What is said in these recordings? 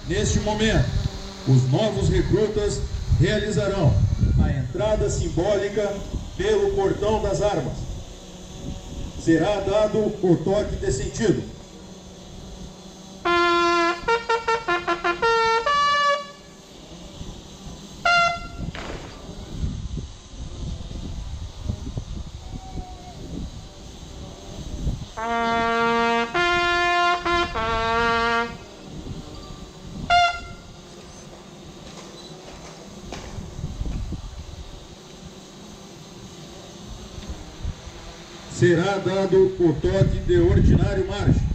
Neste momento, os novos recrutas realizarão a entrada simbólica pelo portão das armas. Será dado o toque de sentido. Será dado o toque de ordinário marcha.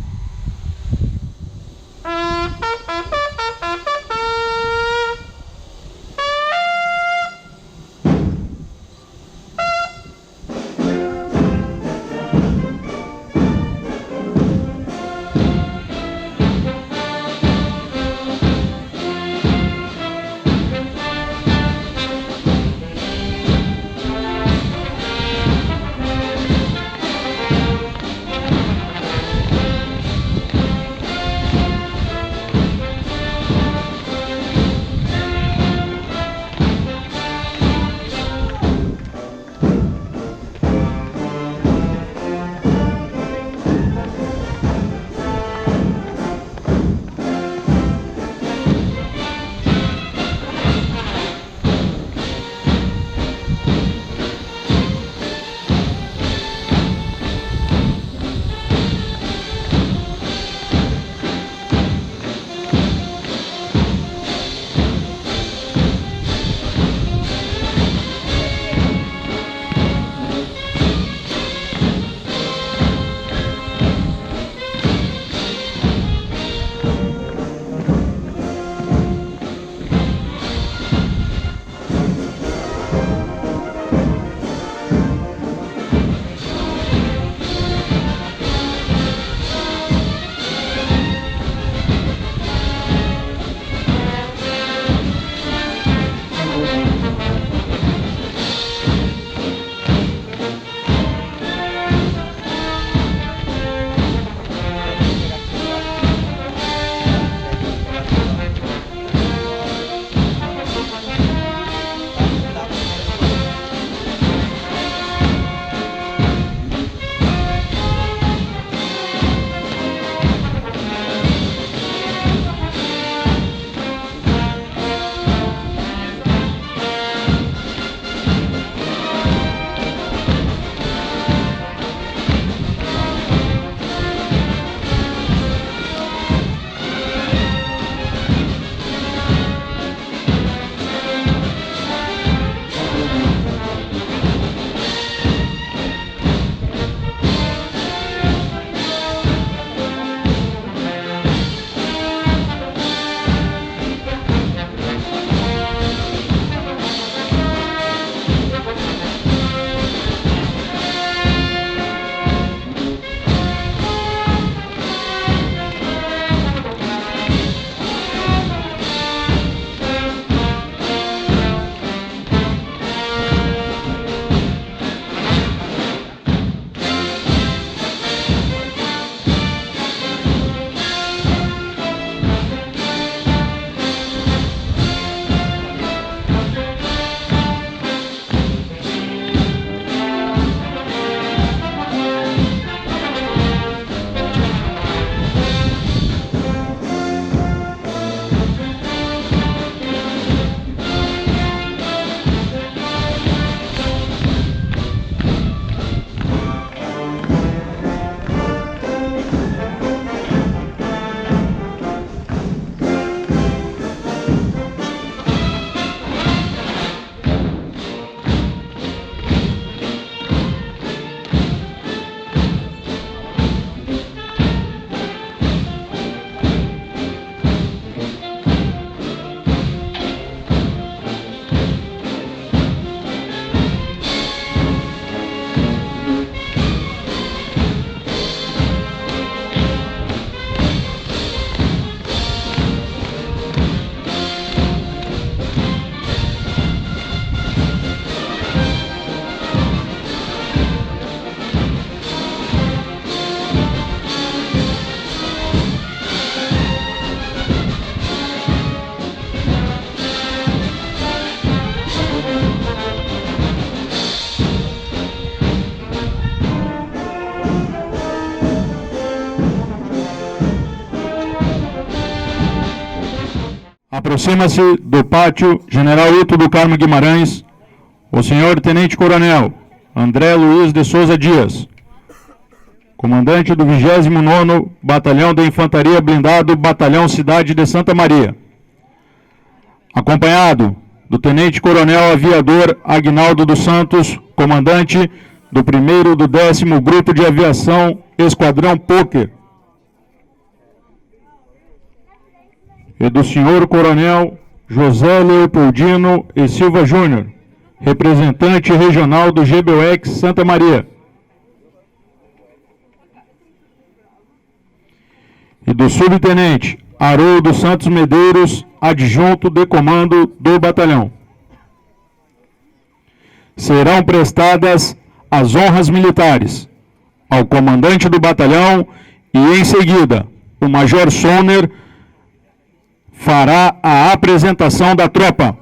Aproxima-se do pátio General Hilton do Carmo Guimarães o senhor Tenente Coronel André Luiz de Souza Dias, comandante do 29º Batalhão de Infantaria Blindado, Batalhão Cidade de Santa Maria, acompanhado do Tenente Coronel Aviador Aguinaldo dos Santos, comandante do 1º do 10º Grupo de Aviação Esquadrão Póquer, e do senhor Coronel José Leopoldino e Silva Júnior, representante regional do GBOEX Santa Maria, e do subtenente Haroldo Santos Medeiros, adjunto de comando do batalhão. Serão prestadas as honras militares ao comandante do batalhão e, em seguida, o Major Sonner fará a apresentação da tropa.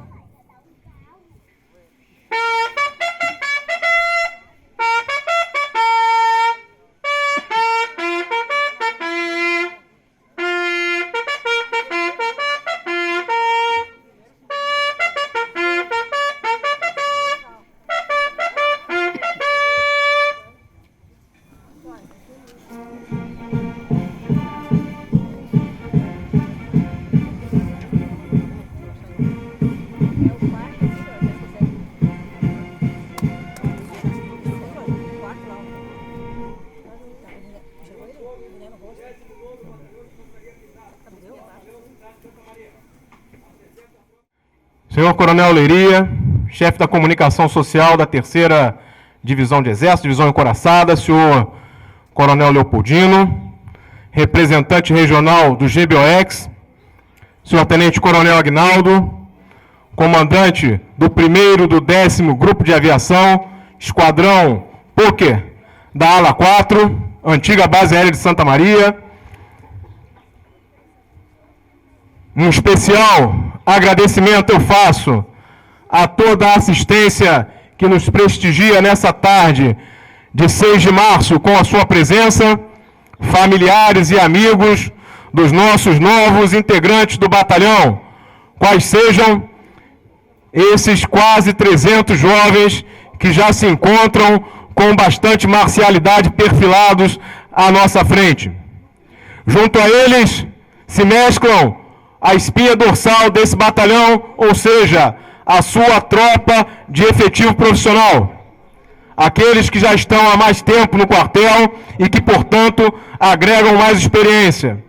Senhor Coronel Leiria, chefe da comunicação social da 3ª Divisão de Exército, Divisão Encoraçada, senhor Coronel Leopoldino, representante regional do GBOEX, senhor Tenente Coronel Aguinaldo, comandante do 1º do 10º Grupo de Aviação, Esquadrão Póquer da Ala 4, antiga base aérea de Santa Maria. Um especial agradecimento eu faço a toda a assistência que nos prestigia nessa tarde de 6 de março com a sua presença, familiares e amigos dos nossos novos integrantes do batalhão, quais sejam esses quase 300 jovens que já se encontram com bastante marcialidade perfilados à nossa frente. Junto a eles se mesclam a espinha dorsal desse batalhão, ou seja, a sua tropa de efetivo profissional. Aqueles que já estão há mais tempo no quartel e que, portanto, agregam mais experiência.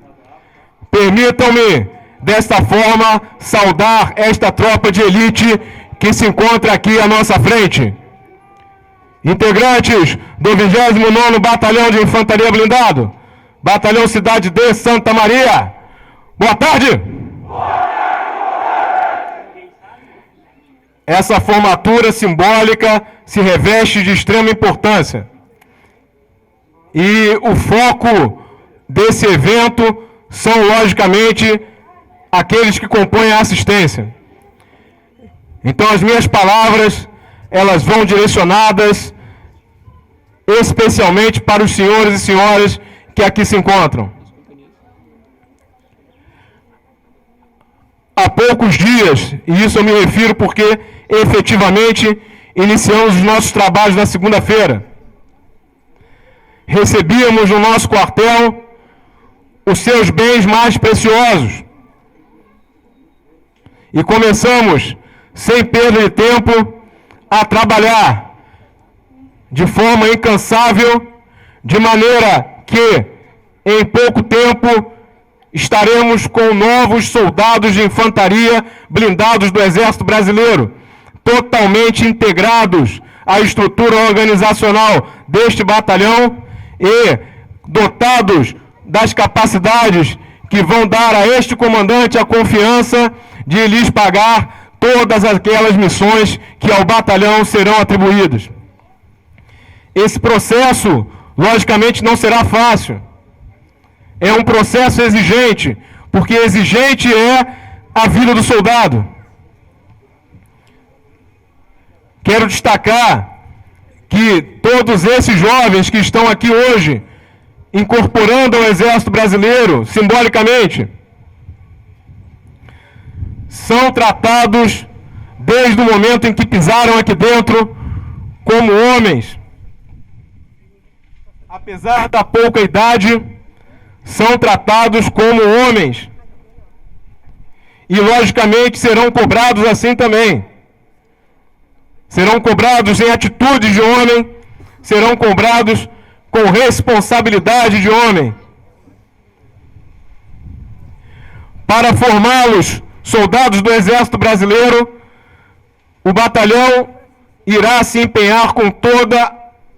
Permitam-me, desta forma, saudar esta tropa de elite que se encontra aqui à nossa frente. Integrantes do 29º Batalhão de Infantaria Blindado, Batalhão Cidade de Santa Maria, boa tarde! Essa formatura simbólica se reveste de extrema importância. E o foco desse evento são, logicamente, aqueles que compõem a assistência. Então, as minhas palavras, elas vão direcionadas especialmente para os senhores e senhoras que aqui se encontram. Há poucos dias, e isso eu me refiro porque efetivamente iniciamos os nossos trabalhos na segunda-feira, recebíamos no nosso quartel os seus bens mais preciosos e começamos, sem perda de tempo, a trabalhar de forma incansável, de maneira que, em pouco tempo, estaremos com novos soldados de infantaria blindados do Exército Brasileiro, totalmente integrados à estrutura organizacional deste batalhão e dotados das capacidades que vão dar a este comandante a confiança de lhes pagar todas aquelas missões que ao batalhão serão atribuídas. Esse processo, logicamente, não será fácil. É um processo exigente, porque exigente é a vida do soldado. Quero destacar que todos esses jovens que estão aqui hoje, incorporando ao Exército Brasileiro, simbolicamente, são tratados, desde o momento em que pisaram aqui dentro, como homens. Apesar da pouca idade, são tratados como homens. E, logicamente, serão cobrados assim também. Serão cobrados em atitudes de homem, serão cobrados com responsabilidade de homem. Para formá-los soldados do Exército Brasileiro, o batalhão irá se empenhar com toda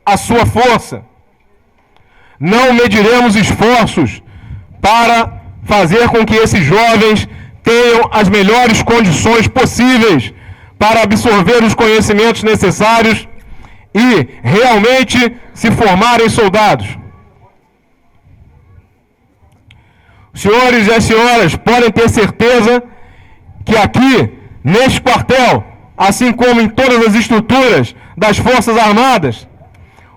a sua força. Não mediremos esforços para fazer com que esses jovens tenham as melhores condições possíveis para absorver os conhecimentos necessários e realmente se formarem soldados. Os senhores e as senhoras podem ter certeza que aqui, neste quartel, assim como em todas as estruturas das Forças Armadas,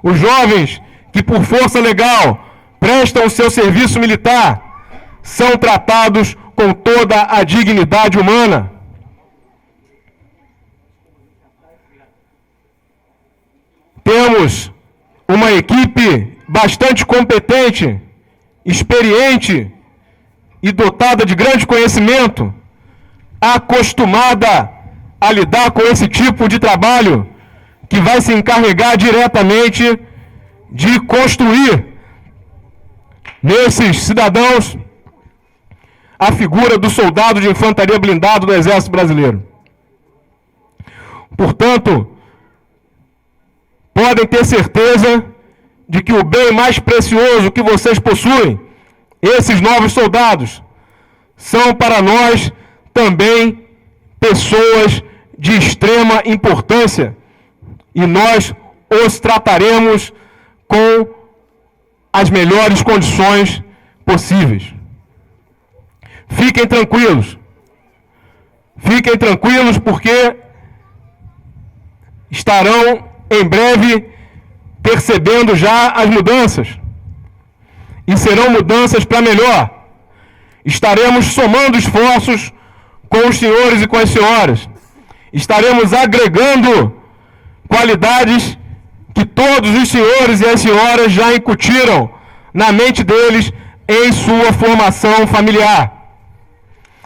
os jovens que por força legal prestam o seu serviço militar são tratados com toda a dignidade humana. Temos uma equipe bastante competente, experiente e dotada de grande conhecimento, acostumada a lidar com esse tipo de trabalho, que vai se encarregar diretamente de construir nesses cidadãos a figura do soldado de infantaria blindado do Exército Brasileiro. Portanto, podem ter certeza de que o bem mais precioso que vocês possuem, esses novos soldados, são para nós também pessoas de extrema importância e nós os trataremos com as melhores condições possíveis. Fiquem tranquilos porque estarão em breve percebendo já as mudanças e serão mudanças para melhor. Estaremos somando esforços com os senhores e com as senhoras. Estaremos agregando qualidades que todos os senhores e as senhoras já incutiram na mente deles em sua formação familiar.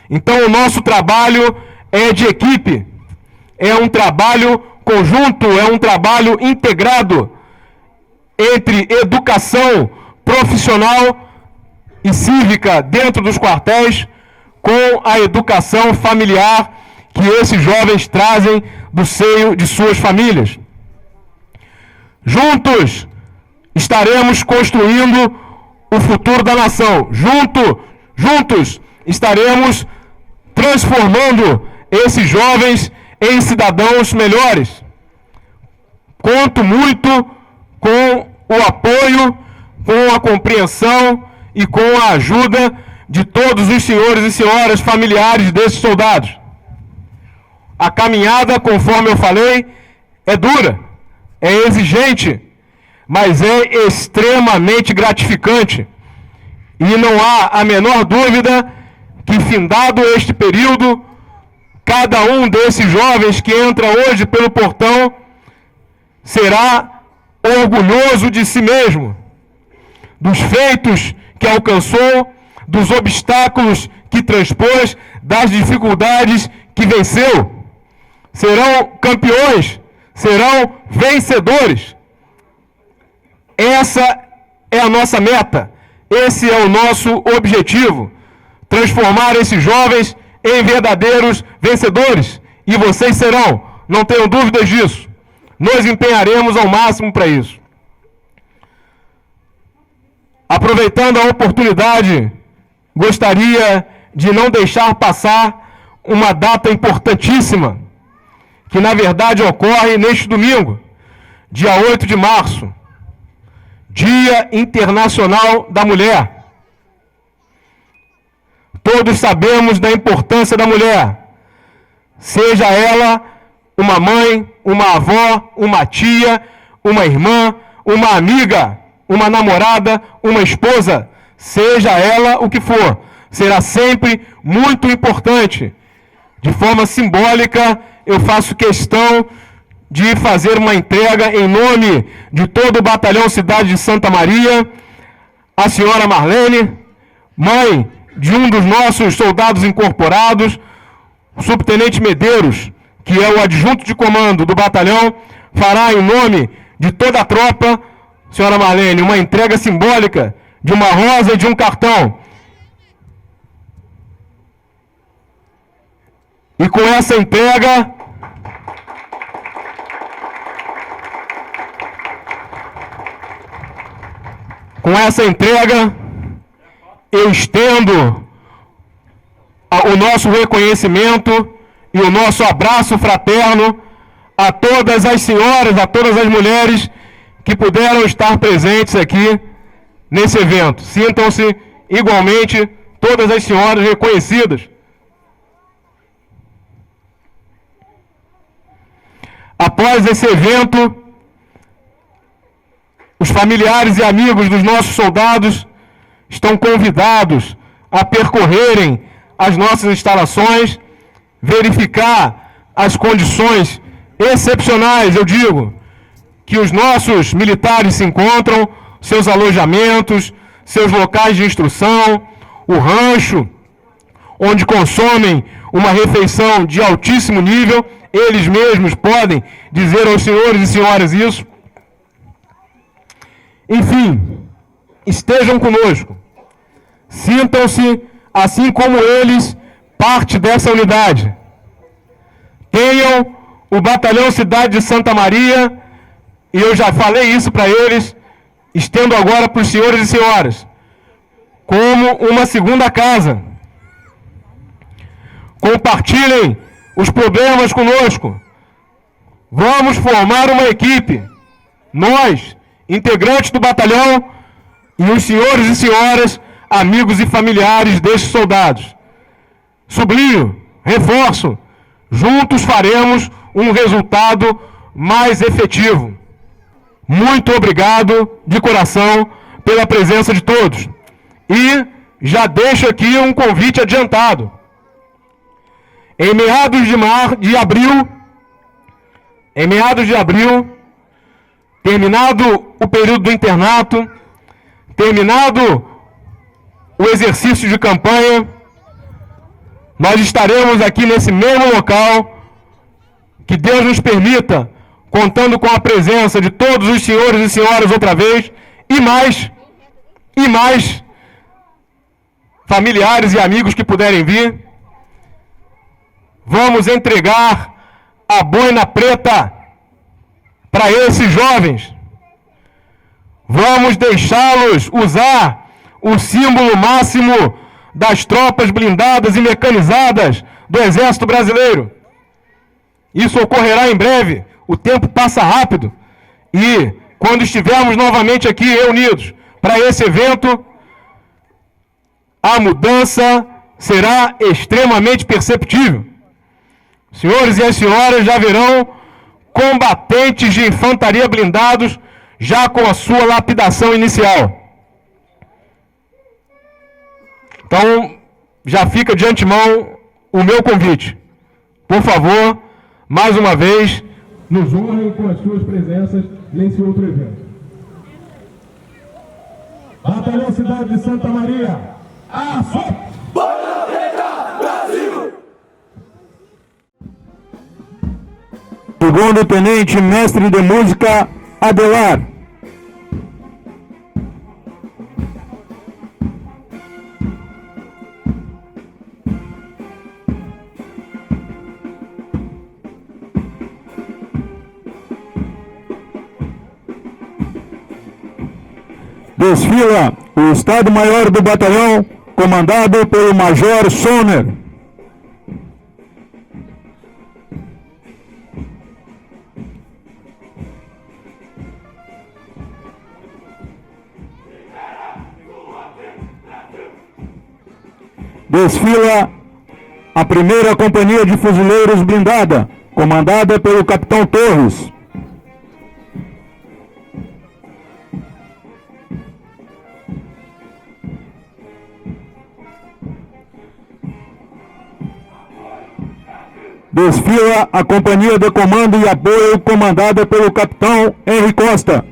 Então, o nosso trabalho é de equipe, é um trabalho conjunto, é um trabalho integrado entre educação profissional e cívica dentro dos quartéis com a educação familiar que esses jovens trazem do seio de suas famílias. Juntos estaremos construindo o futuro da nação. Juntos estaremos transformando esses jovens em cidadãos melhores. Conto muito com o apoio, com a compreensão e com a ajuda de todos os senhores e senhoras familiares desses soldados. A caminhada, conforme eu falei, é dura, é exigente, mas é extremamente gratificante. E não há a menor dúvida que, findado este período, cada um desses jovens que entra hoje pelo portão será orgulhoso de si mesmo, dos feitos que alcançou, dos obstáculos que transpôs, das dificuldades que venceu. Serão campeões, serão vencedores. Essa é a nossa meta, esse é o nosso objetivo, transformar esses jovens em verdadeiros vencedores. E vocês serão, não tenham dúvidas disso. Nos empenharemos ao máximo para isso. Aproveitando a oportunidade, gostaria de não deixar passar uma data importantíssima, que na verdade ocorre neste domingo, dia 8 de março, Dia Internacional da Mulher. Todos sabemos da importância da mulher, seja ela uma mãe, uma avó, uma tia, uma irmã, uma amiga, uma namorada, uma esposa, seja ela o que for, será sempre muito importante De forma simbólica, eu faço questão de fazer uma entrega em nome de todo o Batalhão Cidade de Santa Maria, à senhora Marlene, mãe de um dos nossos soldados incorporados, o subtenente Medeiros, que é o adjunto de comando do batalhão, fará em nome de toda a tropa, senhora Marlene, uma entrega simbólica de uma rosa e de um cartão. E com essa entrega, eu estendo o nosso reconhecimento e o nosso abraço fraterno a todas as senhoras, a todas as mulheres que puderam estar presentes aqui nesse evento. Sintam-se igualmente todas as senhoras reconhecidas. Após esse evento, os familiares e amigos dos nossos soldados estão convidados a percorrerem as nossas instalações, verificar as condições excepcionais, eu digo, que os nossos militares se encontram, seus alojamentos, seus locais de instrução, o rancho, onde consomem uma refeição de altíssimo nível. Eles mesmos podem dizer aos senhores e senhoras isso. Enfim, estejam conosco. Sintam-se, assim como eles, parte dessa unidade. Tenham o Batalhão Cidade de Santa Maria, e eu já falei isso para eles, estendo agora para os senhores e senhoras, como uma segunda casa. Compartilhem os problemas conosco. Vamos formar uma equipe. Nós, integrantes do batalhão, e os senhores e senhoras, amigos e familiares destes soldados. Sublinho, reforço, juntos faremos um resultado mais efetivo. Muito obrigado de coração pela presença de todos. E já deixo aqui um convite adiantado. Em meados de abril, terminado o período do internato, terminado o exercício de campanha, nós estaremos aqui nesse mesmo local, que Deus nos permita, contando com a presença de todos os senhores e senhoras outra vez, e mais familiares e amigos que puderem vir. Vamos entregar a boina preta para esses jovens. Vamos deixá-los usar o símbolo máximo das tropas blindadas e mecanizadas do Exército Brasileiro. Isso ocorrerá em breve. O tempo passa rápido. E quando estivermos novamente aqui reunidos para esse evento, a mudança será extremamente perceptível. Senhores e as senhoras já verão combatentes de infantaria blindados já com a sua lapidação inicial. Então, já fica de antemão o meu convite. Por favor, mais uma vez, nos honrem com as suas presenças nesse outro evento. Batalhão Cidade de Santa Maria, aço! Boina Preta, Brasil! Segundo Tenente Mestre de Música, Adelar. Desfila o Estado-Maior do Batalhão, comandado pelo Major Sonner. Desfila a primeira Companhia de Fuzileiros Blindada, comandada pelo Capitão Torres. Desfila a Companhia de Comando e Apoio, comandada pelo Capitão Henri Costa.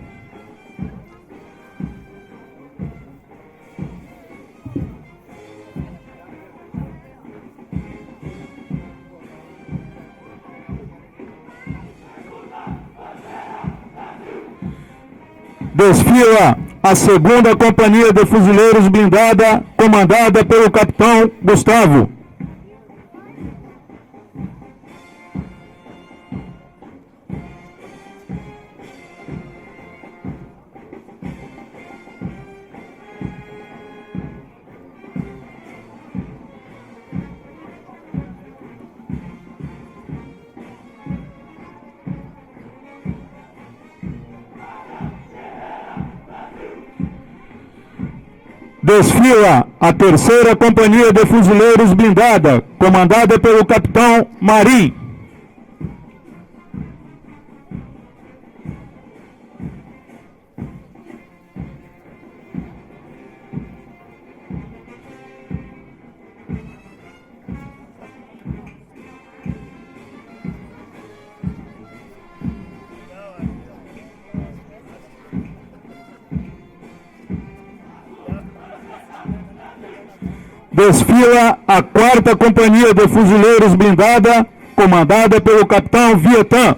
Desfila a 2ª Companhia de Fuzileiros Blindada, comandada pelo Capitão Gustavo. Desfila a 3ª Companhia de Fuzileiros Blindada, comandada pelo Capitão Mari. Desfila a 4ª Companhia de Fuzileiros Blindada, comandada pelo Capitão Vietnã.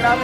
Não é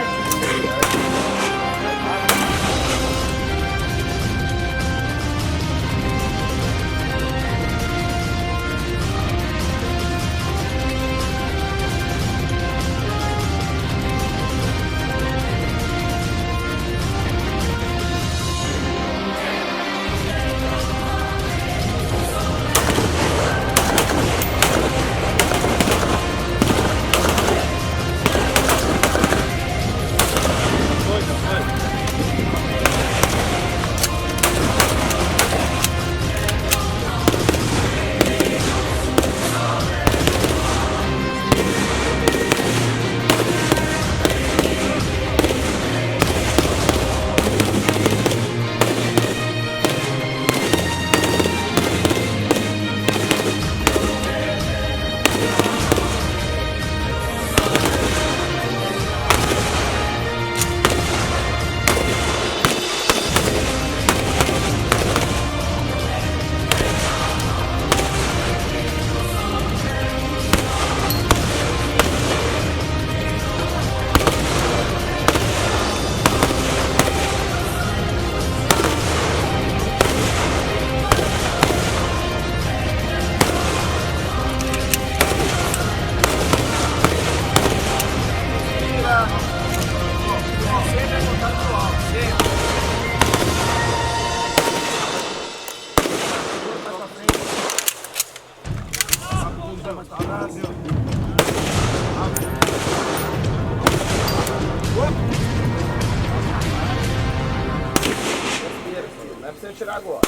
pra você tirar agora.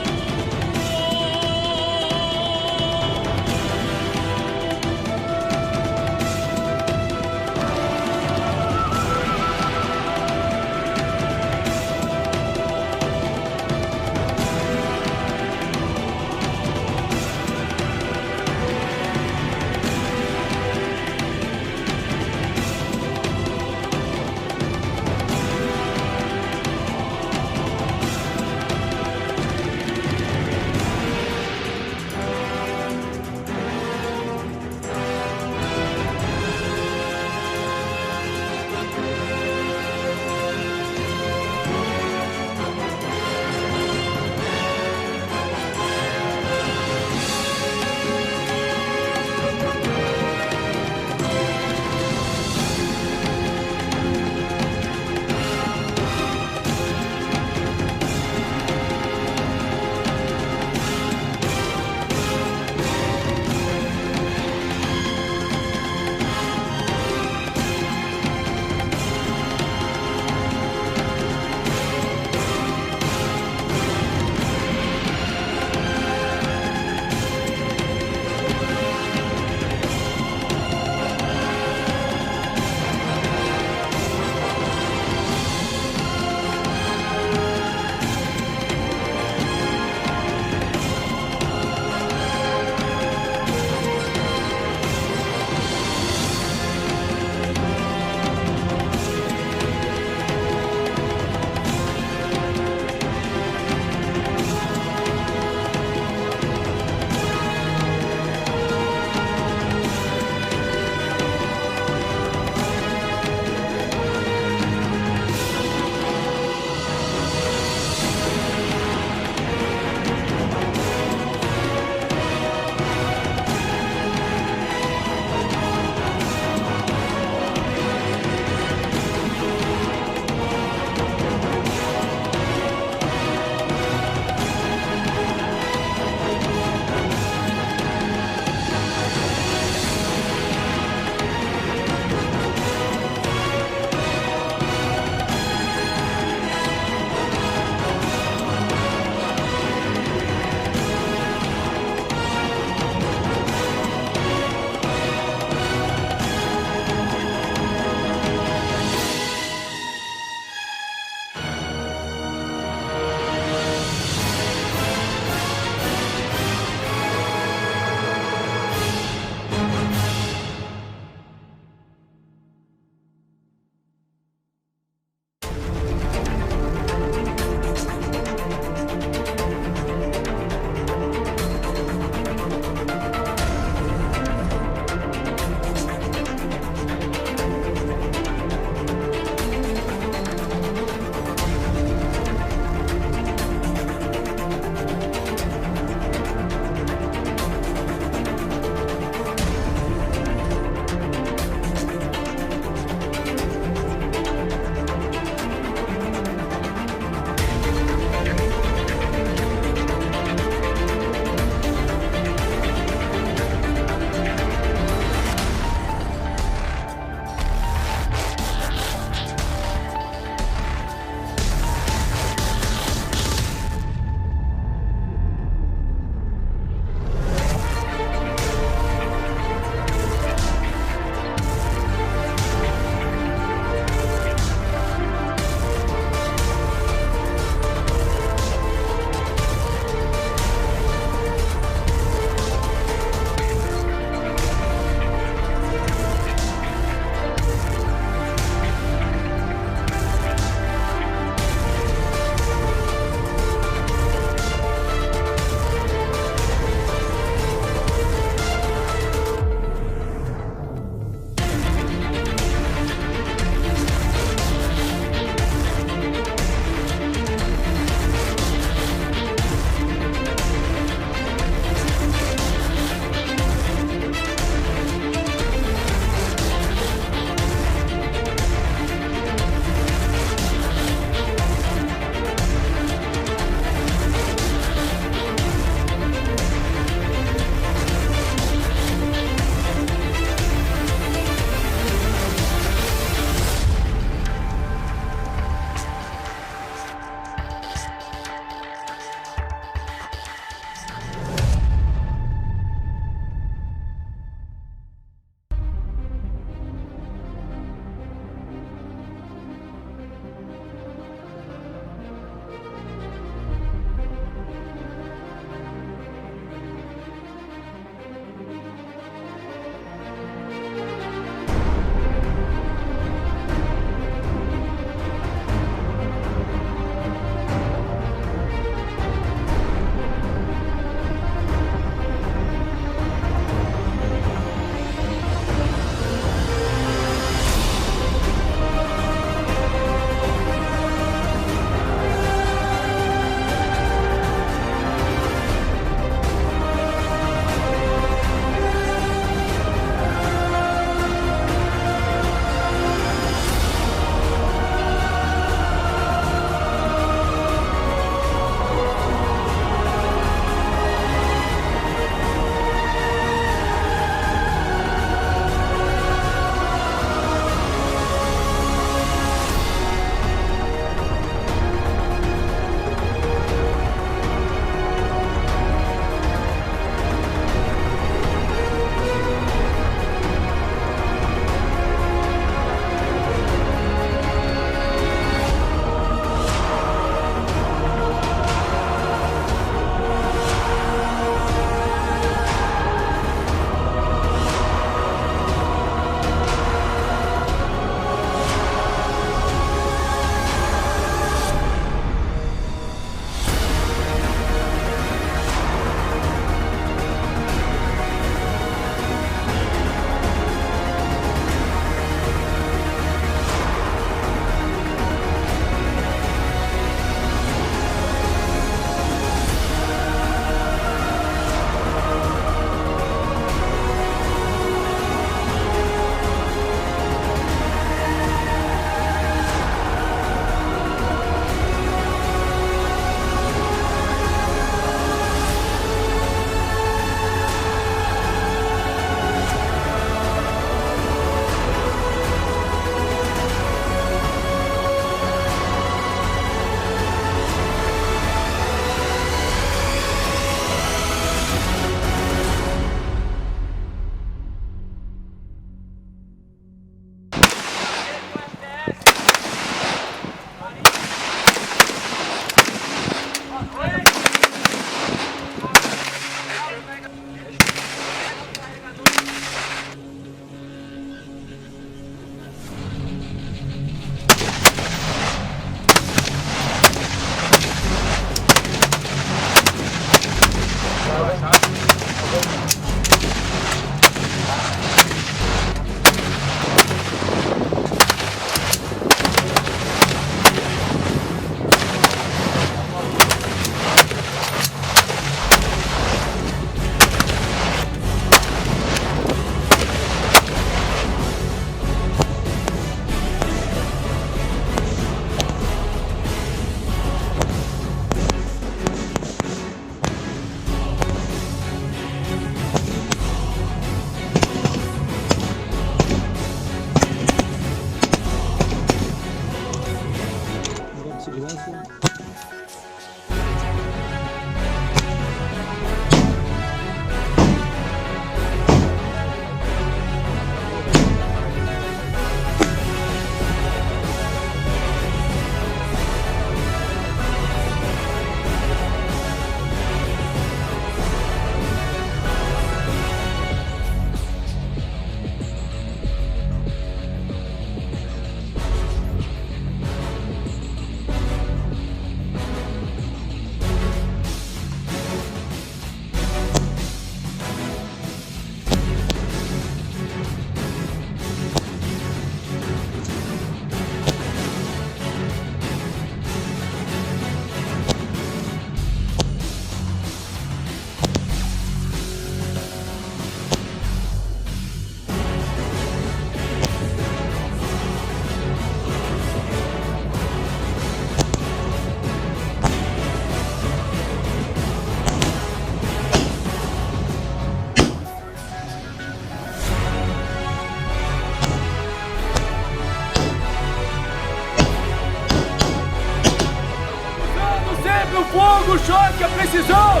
fogo, choque, a precisão!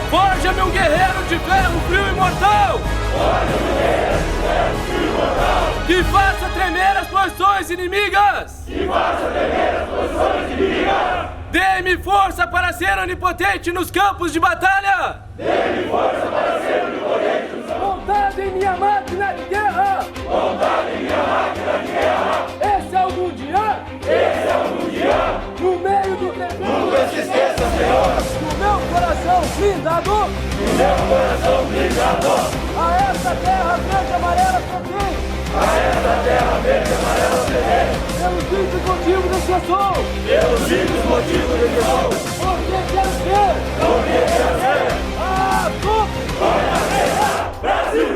Forja-me um guerreiro de ferro frio e mortal! Que faça tremer as posições inimigas! Dê-me força para ser onipotente nos campos de batalha! Montado em minha máquina de guerra! Esse é o Mundial! No meio do terreno! Nunca se esqueça, Senhor! No meu coração blindado! A essa terra verde e amarela pertence! Pelos simples motivos desse eu sou! Porque quero ser! Ah, tu! Brasil!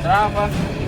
Trava.